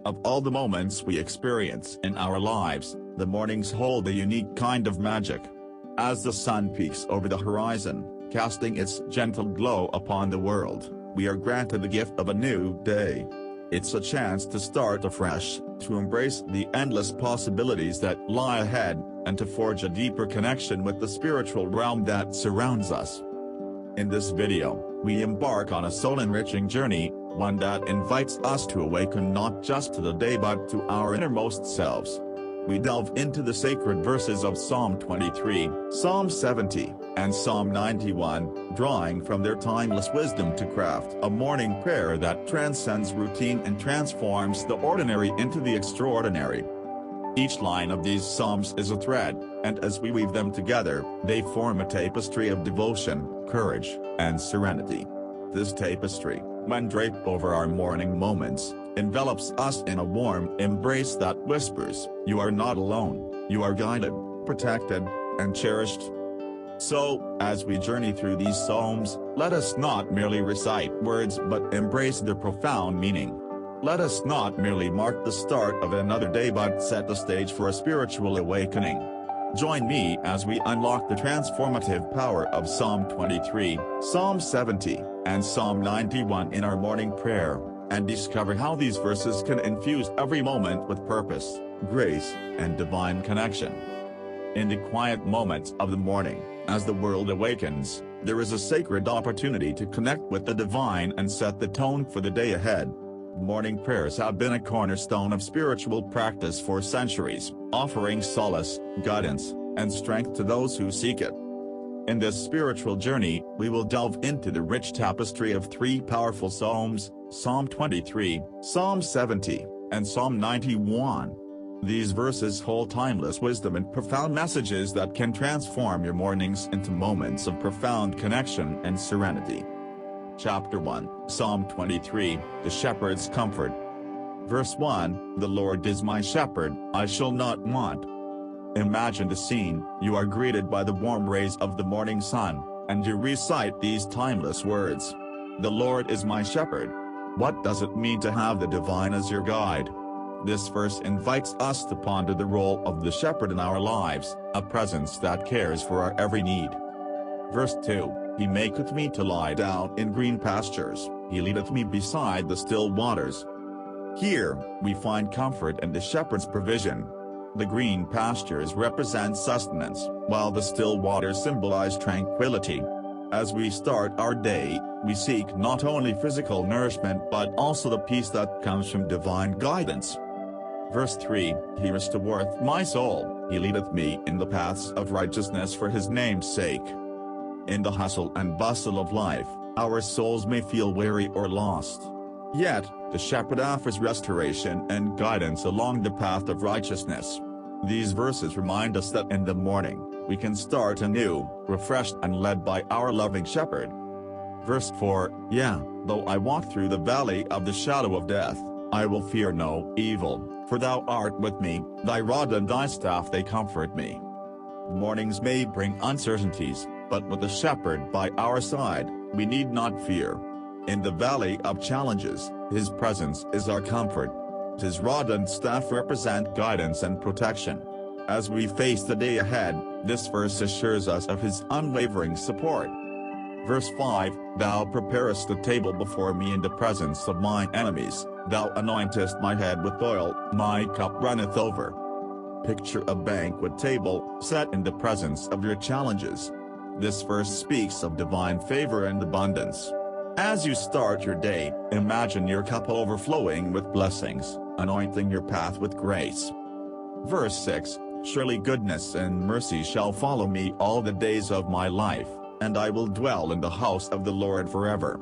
Of all the moments we experience in our lives, the mornings hold a unique kind of magic. As the sun peeks over the horizon, casting its gentle glow upon the world, we are granted the gift of a new day. It's a chance to start afresh, to embrace the endless possibilities that lie ahead, and to forge a deeper connection with the spiritual realm that surrounds us. In this video, we embark on a soul-enriching journey, one that invites us to awaken not just to the day but to our innermost selves. We delve into the sacred verses of Psalm 23, Psalm 70, and Psalm 91, drawing from their timeless wisdom to craft a morning prayer that transcends routine and transforms the ordinary into the extraordinary. Each line of these psalms is a thread, and as we weave them together, they form a tapestry of devotion, courage, and serenity. This tapestry, when draped over our morning moments, envelops us in a warm embrace that whispers, "You are not alone, you are guided, protected, and cherished." So, as we journey through these psalms, let us not merely recite words but embrace their profound meaning. Let us not merely mark the start of another day but set the stage for a spiritual awakening. Join me as we unlock the transformative power of Psalm 23, Psalm 70, and Psalm 91 in our morning prayer, and discover how these verses can infuse every moment with purpose, grace, and divine connection. In the quiet moments of the morning, as the world awakens, there is a sacred opportunity to connect with the divine and set the tone for the day ahead. Morning prayers have been a cornerstone of spiritual practice for centuries, offering solace, guidance, and strength to those who seek it. In this spiritual journey, we will delve into the rich tapestry of three powerful psalms, Psalm 23, Psalm 70, and Psalm 91. These verses hold timeless wisdom and profound messages that can transform your mornings into moments of profound connection and serenity. Chapter 1, Psalm 23, The Shepherd's Comfort. Verse 1, The Lord is my shepherd, I shall not want. Imagine the scene, you are greeted by the warm rays of the morning sun, and you recite these timeless words. The Lord is my shepherd. What does it mean to have the divine as your guide? This verse invites us to ponder the role of the shepherd in our lives, a presence that cares for our every need. Verse 2, He maketh me to lie down in green pastures, He leadeth me beside the still waters. Here, we find comfort in the shepherd's provision. The green pastures represent sustenance, while the still waters symbolize tranquility. As we start our day, we seek not only physical nourishment but also the peace that comes from divine guidance. Verse 3, He restoreth my soul, He leadeth me in the paths of righteousness for His name's sake. In the hustle and bustle of life, our souls may feel weary or lost. Yet, the shepherd offers restoration and guidance along the path of righteousness. These verses remind us that in the morning, we can start anew, refreshed and led by our loving shepherd. Verse 4, Yea, though I walk through the valley of the shadow of death, I will fear no evil, for thou art with me, thy rod and thy staff they comfort me. Mornings may bring uncertainties, but with the shepherd by our side, we need not fear. In the valley of challenges, His presence is our comfort. His rod and staff represent guidance and protection. As we face the day ahead, this verse assures us of His unwavering support. Verse 5, Thou preparest a table before me in the presence of mine enemies, Thou anointest my head with oil, my cup runneth over. Picture a banquet table, set in the presence of your challenges. This verse speaks of divine favor and abundance. As you start your day, imagine your cup overflowing with blessings, anointing your path with grace. Verse 6, Surely goodness and mercy shall follow me all the days of my life, and I will dwell in the house of the Lord forever.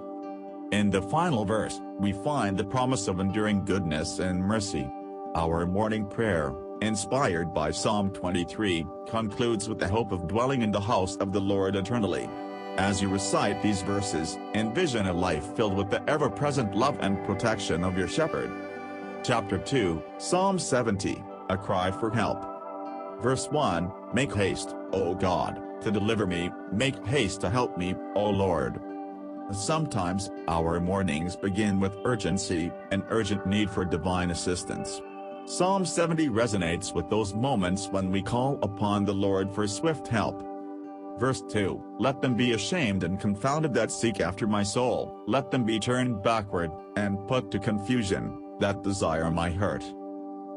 In the final verse, we find the promise of enduring goodness and mercy. Our morning prayer, inspired by Psalm 23, concludes with the hope of dwelling in the house of the Lord eternally. As you recite these verses, envision a life filled with the ever-present love and protection of your shepherd. Chapter 2, Psalm 70, A Cry for Help. Verse 1, Make haste, O God, to deliver me, make haste to help me, O Lord. Sometimes, our mornings begin with urgency, an urgent need for divine assistance. Psalm 70 resonates with those moments when we call upon the Lord for swift help. Verse 2, "Let them be ashamed and confounded that seek after my soul, let them be turned backward, and put to confusion, that desire my hurt."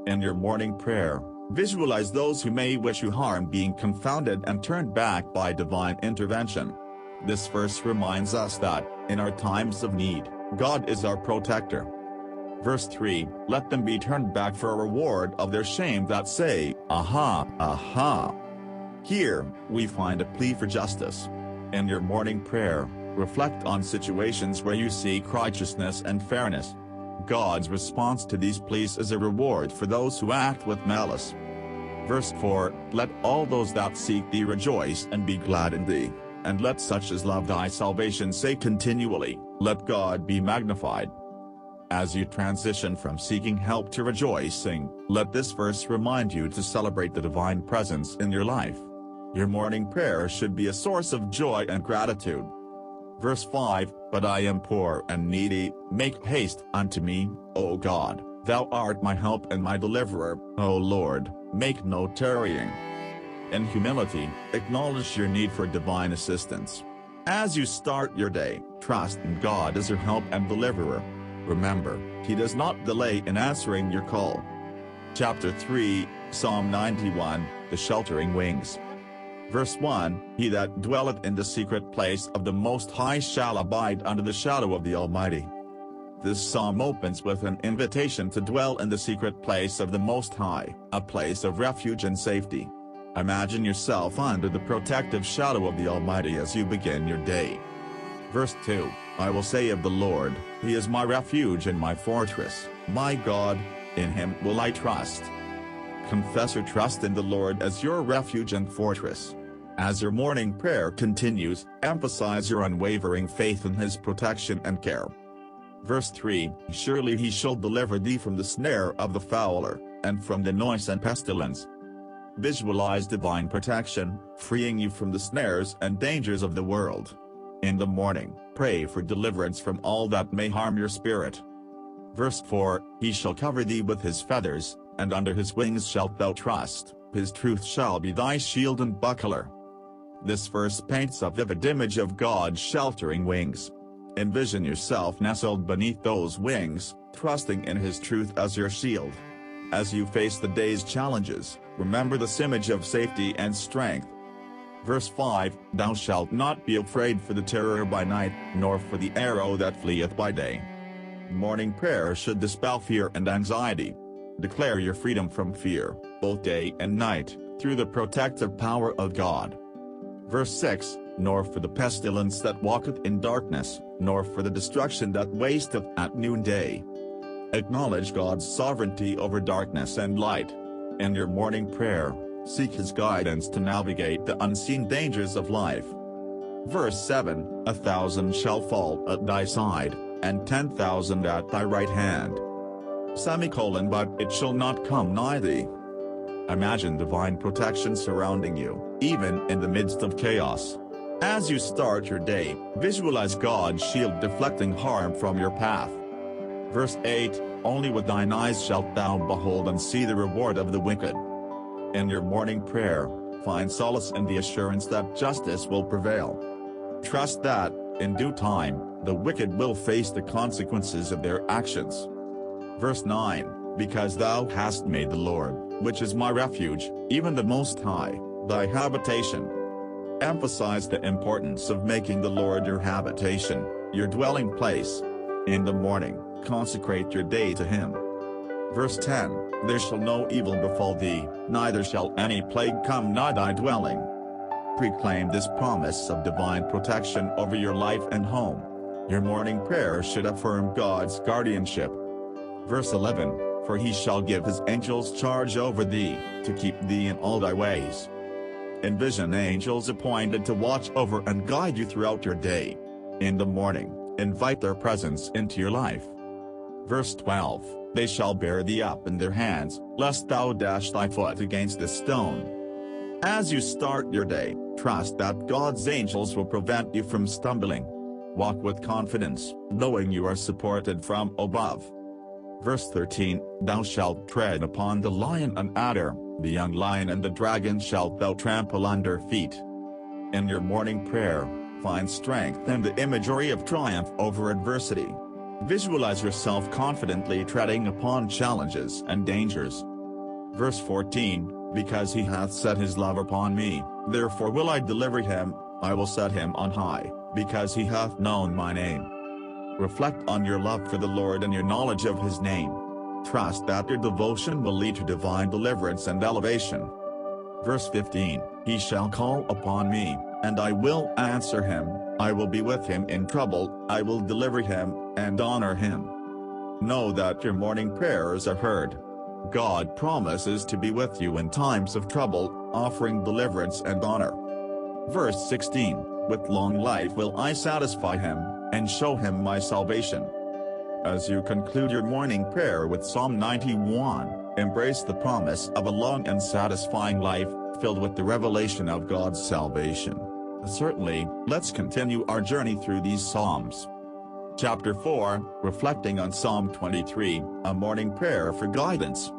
In your morning prayer, visualize those who may wish you harm being confounded and turned back by divine intervention. This verse reminds us that, in our times of need, God is our protector. Verse 3, "Let them be turned back for a reward of their shame that say, Aha, aha." Here, we find a plea for justice. In your morning prayer, reflect on situations where you seek righteousness and fairness. God's response to these pleas is a reward for those who act with malice. Verse 4, "Let all those that seek thee rejoice and be glad in thee, and let such as love thy salvation say continually, Let God be magnified." As you transition from seeking help to rejoicing, let this verse remind you to celebrate the divine presence in your life. Your morning prayer should be a source of joy and gratitude. Verse 5, "But I am poor and needy, make haste unto me, O God, thou art my help and my deliverer, O Lord, make no tarrying." In humility, acknowledge your need for divine assistance. As you start your day, trust in God as your help and deliverer. Remember, He does not delay in answering your call. Chapter 3, Psalm 91, The Sheltering Wings. Verse 1, "He that dwelleth in the secret place of the Most High shall abide under the shadow of the Almighty." This psalm opens with an invitation to dwell in the secret place of the Most High, a place of refuge and safety. Imagine yourself under the protective shadow of the Almighty as you begin your day. Verse 2, "I will say of the Lord, He is my refuge and my fortress, my God, in Him will I trust." Confess your trust in the Lord as your refuge and fortress. As your morning prayer continues, emphasize your unwavering faith in His protection and care. Verse 3, "Surely He shall deliver thee from the snare of the fowler, and from the noise and pestilence." Visualize divine protection, freeing you from the snares and dangers of the world. In the morning, pray for deliverance from all that may harm your spirit. Verse 4, "He shall cover thee with His feathers, and under His wings shalt thou trust, His truth shall be thy shield and buckler." This verse paints a vivid image of God's sheltering wings. Envision yourself nestled beneath those wings, trusting in His truth as your shield. As you face the day's challenges, remember this image of safety and strength. Verse 5, "Thou shalt not be afraid for the terror by night, nor for the arrow that fleeth by day." Morning prayer should dispel fear and anxiety. Declare your freedom from fear, both day and night, through the protective power of God. Verse 6, "Nor for the pestilence that walketh in darkness, nor for the destruction that wasteth at noonday." Acknowledge God's sovereignty over darkness and light. In your morning prayer, seek His guidance to navigate the unseen dangers of life. Verse 7, "1,000 shall fall at thy side, and 10,000 at thy right hand. But it shall not come nigh thee." Imagine divine protection surrounding you, even in the midst of chaos. As you start your day, visualize God's shield deflecting harm from your path. Verse 8, "Only with thine eyes shalt thou behold and see the reward of the wicked." In your morning prayer, find solace in the assurance that justice will prevail. Trust that, in due time, the wicked will face the consequences of their actions. Verse 9, "Because thou hast made the Lord, which is my refuge, even the Most High, thy habitation." Emphasize the importance of making the Lord your habitation, your dwelling place. In the morning, consecrate your day to Him. Verse 10, "There shall no evil befall thee, neither shall any plague come nigh thy dwelling." Proclaim this promise of divine protection over your life and home. Your morning prayer should affirm God's guardianship. Verse 11, "For He shall give His angels charge over thee, to keep thee in all thy ways." Envision angels appointed to watch over and guide you throughout your day. In the morning, invite their presence into your life. Verse 12, "They shall bear thee up in their hands, lest thou dash thy foot against a stone." As you start your day, trust that God's angels will prevent you from stumbling. Walk with confidence, knowing you are supported from above. Verse 13, Thou shalt tread upon the lion and adder, the young lion and the dragon shalt thou trample under feet. In your morning prayer, find strength and the imagery of triumph over adversity. Visualize yourself confidently treading upon challenges and dangers. Verse 14, Because he hath set his love upon me, therefore will I deliver him, I will set him on high, because he hath known my name. Reflect on your love for the Lord and your knowledge of his name. Trust that your devotion will lead to divine deliverance and elevation. Verse 15, He shall call upon me, and I will answer him, I will be with him in trouble, I will deliver him, and honor him. Know that your morning prayers are heard. God promises to be with you in times of trouble, offering deliverance and honor. Verse 16, With long life will I satisfy him, and show him my salvation. As you conclude your morning prayer with Psalm 91, embrace the promise of a long and satisfying life, filled with the revelation of God's salvation. Certainly, let's continue our journey through these Psalms. Chapter 4, Reflecting on Psalm 23, a morning prayer for guidance.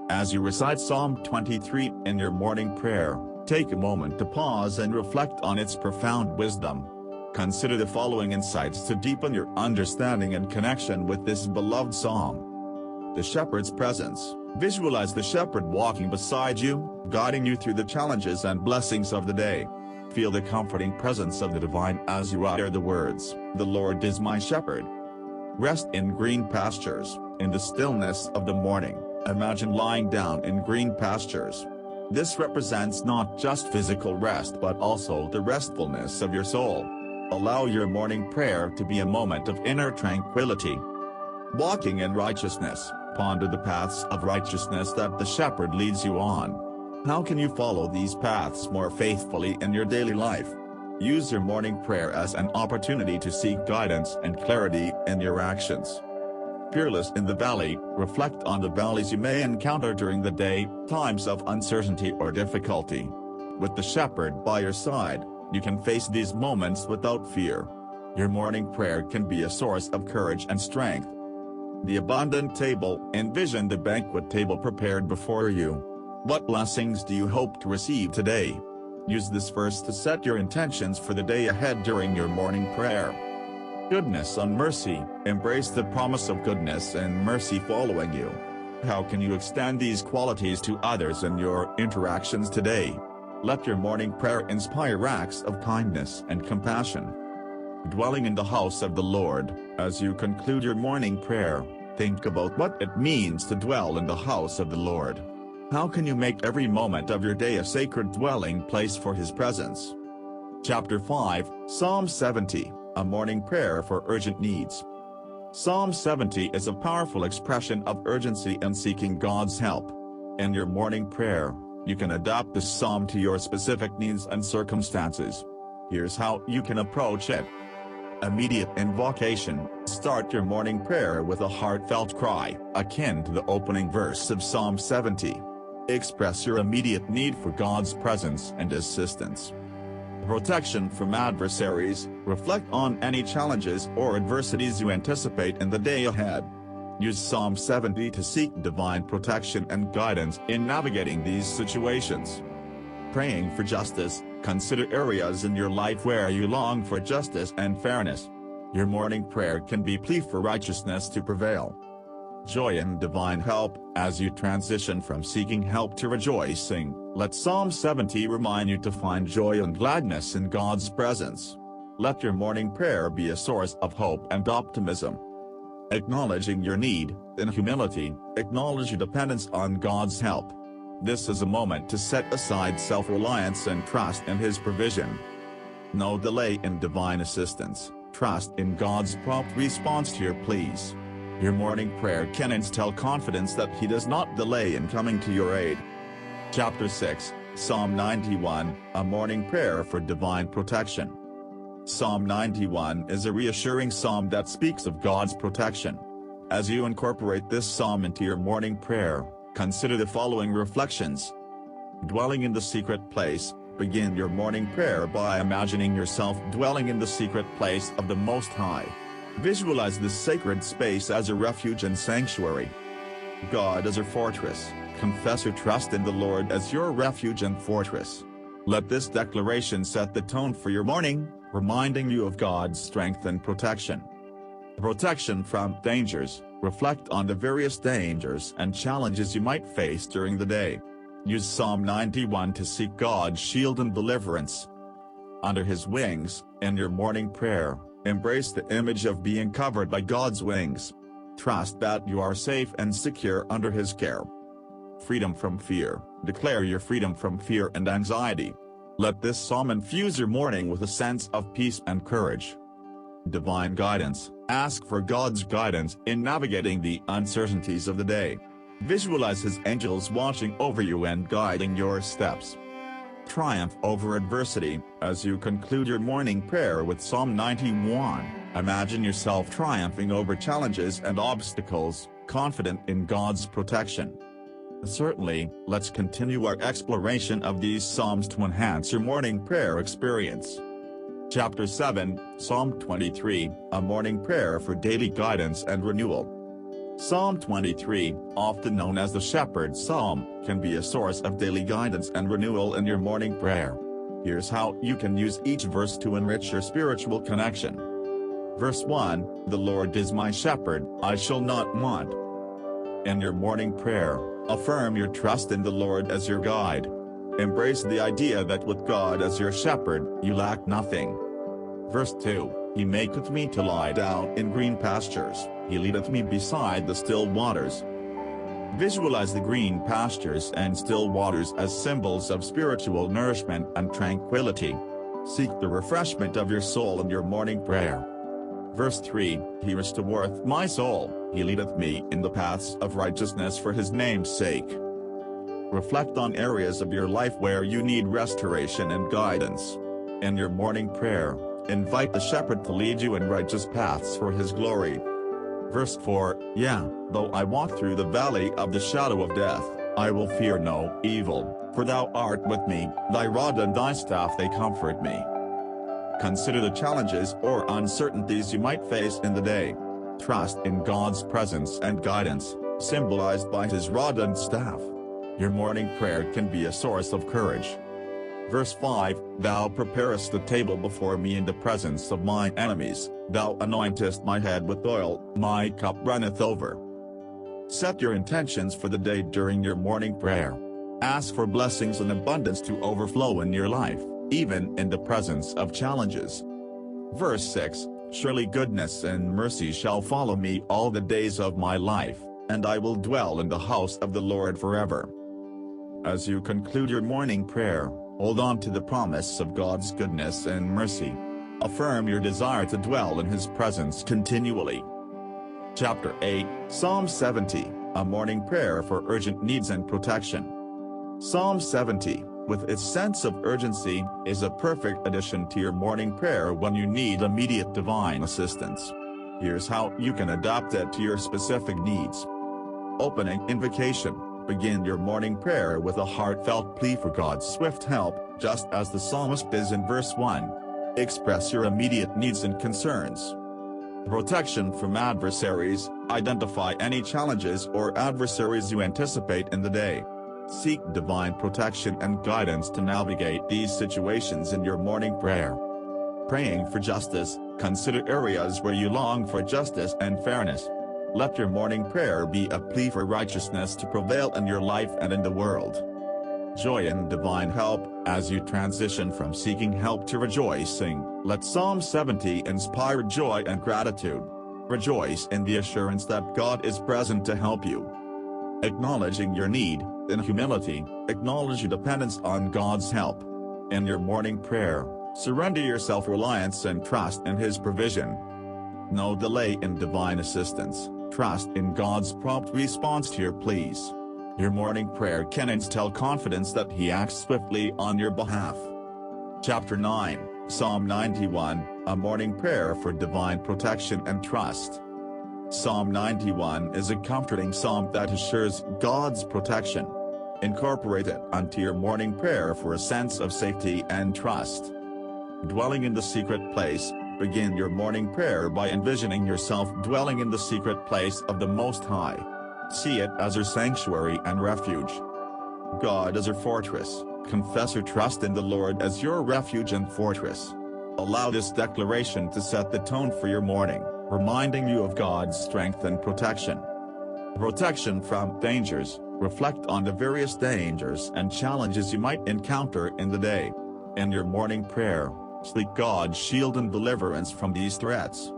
As you recite Psalm 23 in your morning prayer, take a moment to pause and reflect on its profound wisdom. Consider the following insights to deepen your understanding and connection with this beloved psalm. The shepherd's presence. Visualize the shepherd walking beside you, guiding you through the challenges and blessings of the day. Feel the comforting presence of the divine as you utter the words, "The Lord is my shepherd." Rest in green pastures. In the stillness of the morning, imagine lying down in green pastures. This represents not just physical rest but also the restfulness of your soul. Allow your morning prayer to be a moment of inner tranquility. Walking in righteousness. Ponder the paths of righteousness that the shepherd leads you on. How can you follow these paths more faithfully in your daily life? Use your morning prayer as an opportunity to seek guidance and clarity in your actions. Fearless in the valley. Reflect on the valleys you may encounter during the day, times of uncertainty or difficulty. With the shepherd by your side, you can face these moments without fear. Your morning prayer can be a source of courage and strength. The abundant table. Envision the banquet table prepared before you. What blessings do you hope to receive today? Use this verse to set your intentions for the day ahead during your morning prayer. Goodness and mercy. Embrace the promise of goodness and mercy following you. How can you extend these qualities to others in your interactions today? Let your morning prayer inspire acts of kindness and compassion. Dwelling in the house of the Lord. As you conclude your morning prayer, think about what it means to dwell in the house of the Lord. How can you make every moment of your day a sacred dwelling place for His presence? Chapter 5, Psalm 70, a morning prayer for urgent needs. Psalm 70 is a powerful expression of urgency and seeking God's help. In your morning prayer, you can adapt this psalm to your specific needs and circumstances. Here's how you can approach it. Immediate invocation. Start your morning prayer with a heartfelt cry, akin to the opening verse of Psalm 70. Express your immediate need for God's presence and assistance. Protection from adversaries. Reflect on any challenges or adversities you anticipate in the day ahead. Use Psalm 70 to seek divine protection and guidance in navigating these situations. Praying for justice. Consider areas in your life where you long for justice and fairness. Your morning prayer can be a plea for righteousness to prevail. Joy in divine help. As you transition from seeking help to rejoicing, let Psalm 70 remind you to find joy and gladness in God's presence. Let your morning prayer be a source of hope and optimism. Acknowledging your need. In humility, acknowledge your dependence on God's help. This is a moment to set aside self-reliance and trust in His provision. No delay in divine assistance. Trust in God's prompt response to your pleas. Your morning prayer can instill confidence that He does not delay in coming to your aid. Chapter 6, Psalm 91, a morning prayer for divine protection. Psalm 91 is a reassuring psalm that speaks of God's protection. As you incorporate this psalm into your morning prayer, consider the following reflections. Dwelling in the secret place. Begin your morning prayer by imagining yourself dwelling in the secret place of the Most High. Visualize this sacred space as a refuge and sanctuary. God as your fortress. Confess your trust in the Lord as your refuge and fortress. Let this declaration set the tone for your morning, reminding you of God's strength and protection. Protection from dangers. Reflect on the various dangers and challenges you might face during the day. Use Psalm 91 to seek God's shield and deliverance. Under His wings, in your morning prayer, embrace the image of being covered by God's wings. Trust that you are safe and secure under His care. Freedom from fear. Declare your freedom from fear and anxiety. Let this psalm infuse your morning with a sense of peace and courage. Divine guidance. Ask for God's guidance in navigating the uncertainties of the day. Visualize His angels watching over you and guiding your steps. Triumph over adversity. As you conclude your morning prayer with Psalm 91, imagine yourself triumphing over challenges and obstacles, confident in God's protection. Certainly, let's continue our exploration of these psalms to enhance your morning prayer experience. Chapter 7, Psalm 23, a morning prayer for daily guidance and renewal. Psalm 23, often known as the Shepherd's Psalm, can be a source of daily guidance and renewal in your morning prayer. Here's how you can use each verse to enrich your spiritual connection. Verse 1, The Lord is my shepherd, I shall not want. In your morning prayer, affirm your trust in the Lord as your guide. Embrace the idea that with God as your shepherd, you lack nothing. Verse 2, He maketh me to lie down in green pastures, He leadeth me beside the still waters. Visualize the green pastures and still waters as symbols of spiritual nourishment and tranquility. Seek the refreshment of your soul in your morning prayer. Verse 3, He restoreth my soul, He leadeth me in the paths of righteousness for His name's sake. Reflect on areas of your life where you need restoration and guidance. In your morning prayer, invite the shepherd to lead you in righteous paths for His glory. Verse 4, Yea, though I walk through the valley of the shadow of death, I will fear no evil, for Thou art with me, Thy rod and Thy staff they comfort me. Consider the challenges or uncertainties you might face in the day. Trust in God's presence and guidance, symbolized by His rod and staff. Your morning prayer can be a source of courage. Verse 5, Thou preparest the table before me in the presence of mine enemies, Thou anointest my head with oil, my cup runneth over. Set your intentions for the day during your morning prayer. Ask for blessings and abundance to overflow in your life, even in the presence of challenges. Verse 6, Surely goodness and mercy shall follow me all the days of my life, and I will dwell in the house of the Lord forever. As you conclude your morning prayer, hold on to the promise of God's goodness and mercy. Affirm your desire to dwell in His presence continually. Chapter 8, Psalm 70, a morning prayer for urgent needs and protection. Psalm 70, with its sense of urgency, is a perfect addition to your morning prayer when you need immediate divine assistance. Here's how you can adapt it to your specific needs. Opening invocation. Begin your morning prayer with a heartfelt plea for God's swift help, just as the psalmist is in verse 1. Express your immediate needs and concerns. Protection from adversaries. Identify any challenges or adversaries you anticipate in the day. Seek divine protection and guidance to navigate these situations in your morning prayer. Praying for justice. Consider areas where you long for justice and fairness. Let your morning prayer be a plea for righteousness to prevail in your life and in the world. Joy in divine help. As you transition from seeking help to rejoicing, let Psalm 70 inspire joy and gratitude. Rejoice in the assurance that God is present to help you. Acknowledging your need, in humility, acknowledge your dependence on God's help. In your morning prayer, surrender your self-reliance and trust in His provision. No delay in divine assistance. Trust in God's prompt response to your pleas. Your morning prayer can instill confidence that He acts swiftly on your behalf. Chapter 9, Psalm 91, a morning prayer for divine protection and trust. Psalm 91 is a comforting psalm that assures God's protection. Incorporate it onto your morning prayer for a sense of safety and trust. Dwelling in the secret place. Begin your morning prayer by envisioning yourself dwelling in the secret place of the Most High. See it as your sanctuary and refuge. God as your fortress. Confess your trust in the Lord as your refuge and fortress. Allow this declaration to set the tone for your morning, reminding you of God's strength and protection. Protection from dangers. Reflect on the various dangers and challenges you might encounter in the day. In your morning prayer, seek God's shield and deliverance from these threats.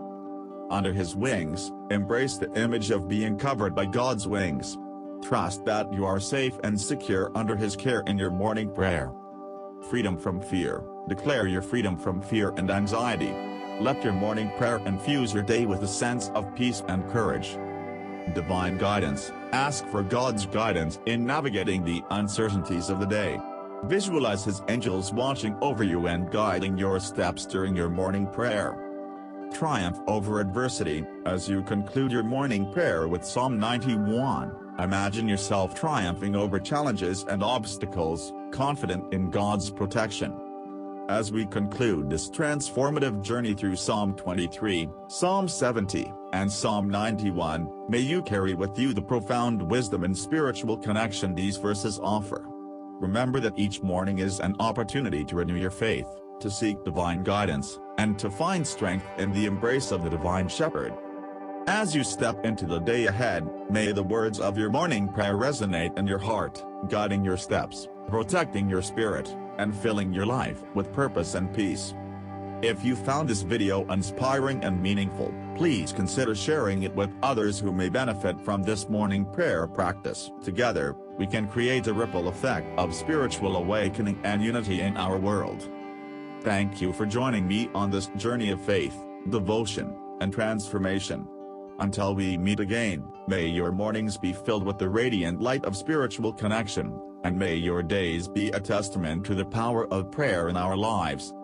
Under His wings, embrace the image of being covered by God's wings. Trust that you are safe and secure under His care in your morning prayer. Freedom from fear. Declare your freedom from fear and anxiety. Let your morning prayer infuse your day with a sense of peace and courage. Divine guidance. Ask for God's guidance in navigating the uncertainties of the day. Visualize His angels watching over you and guiding your steps during your morning prayer. Triumph over adversity. As you conclude your morning prayer with Psalm 91, imagine yourself triumphing over challenges and obstacles, confident in God's protection. As we conclude this transformative journey through Psalm 23, Psalm 70, and Psalm 91, may you carry with you the profound wisdom and spiritual connection these verses offer. Remember that each morning is an opportunity to renew your faith, to seek divine guidance, and to find strength in the embrace of the Divine Shepherd. As you step into the day ahead, may the words of your morning prayer resonate in your heart, guiding your steps, protecting your spirit, and filling your life with purpose and peace. If you found this video inspiring and meaningful, please consider sharing it with others who may benefit from this morning prayer practice. Together, we can create a ripple effect of spiritual awakening and unity in our world. Thank you for joining me on this journey of faith, devotion, and transformation. Until we meet again, may your mornings be filled with the radiant light of spiritual connection, and may your days be a testament to the power of prayer in our lives.